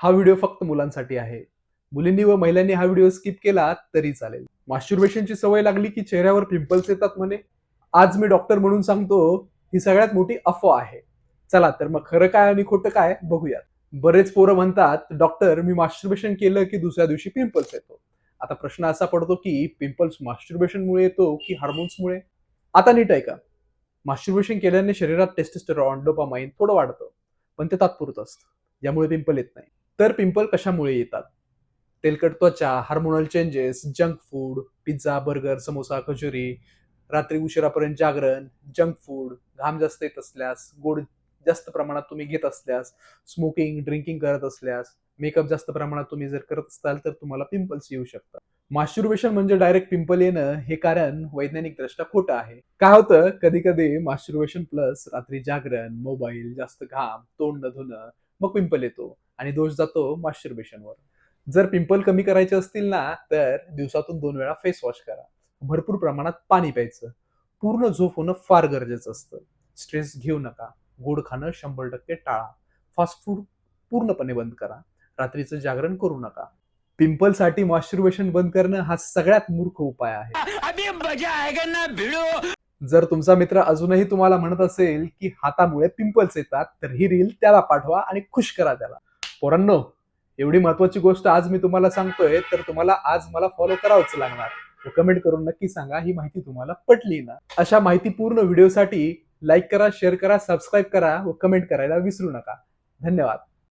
हा व्हिडिओ फक्त मुलांसाठी आहे. मुलींनी व महिलांनी हा व्हिडिओ स्किप केला तरी चालेल. मास्टरबेशनची सवय लागली की चेहऱ्यावर पिंपल्स येतात म्हणे. आज मी डॉक्टर म्हणून सांगतो, ही सगळ्यात मोठी अफवा आहे. चला तर मग खरं काय आणि खोटं काय बघूयात. बरेच पोरं म्हणतात, "डॉक्टर मी मास्टरबेशन केलं की दुसऱ्या दिवशी पिंपल्स येतो." आता प्रश्न असा पडतो की पिंपल्स मास्टरबेशनमुळे येतो की हार्मोन्समुळे? आता नीट ऐका. मास्टरबेशन केल्याने शरीरात टेस्टोस्टेरॉन, डोपामाइन थोडं वाढतं. पण ते तात्पुरतं असतं. ज्यामुळे पिंपल येत नाही. तर पिंपल कशामुळे येतात? तेलकट त्वचा, hormonal changes, junk food, pizza, burger, samosa, kachori, रात्री उशिरापर्यंत जागरण, जंक फूड, घाम जास्त येत असल्यास, गोड जास्त प्रमाणात तुम्ही घेत असल्यास, स्मोकिंग, ड्रिंकिंग करत असल्यास, मेकअप जास्त प्रमाणात तुम्ही जर करत असाल तर तुम्हाला पिंपल्स येऊ शकतात. मास्टरबेशन म्हणजे डायरेक्ट पिंपल येणं हे कारण वैज्ञानिकदृष्ट्या खोटं आहे. काय होतं कधी-कधी मास्टरबेशन प्लस रात्री जागरण, मोबाईल, जास्त घाम, तोंड न धुणं, मग पिंपल येतो आणि दोष जातो मास्टरबेशनवर. जर पिंपल कमी करायचे असतील ना, तर दिवसातून 2 वेळा फेस वॉश करा. भरपूर प्रमाणात पाणी प्यायचं. पूर्ण झोप होणं फार गरजेचं असतं. स्ट्रेस घेऊ नका. गोड खाणं 100% टाळा. फास्ट फूड पूर्णपणे बंद करा. रात्रीचं जागरण करू नका. पिंपलसाठी मॉइश्चरायझेशन बंद करणं हा सगळ्यात मूर्ख उपाय आहे. अभी मजा आएगा ना भिड़ो। जर तुमचा मित्र अजूनही तुम्हाला म्हणत असेल, की हातामुळे पिंपल्स येतात, तर ही रील त्याला पाठवा आणि खुश करा त्याला. पोरांनो, एवढी महत्त्वाची गोष्ट आज मी तुम्हाला सांगतोय, तर तुम्हाला आज मला फॉलो करावंच लागणार. कमेंट करून नक्की सांगा ही माहिती तुम्हाला पटली ना? अशा माहितीपूर्ण व्हिडिओसाठी लाईक करा, शेअर करा, सबस्क्राईब करा व कमेंट करायला विसरू नका. धन्यवाद.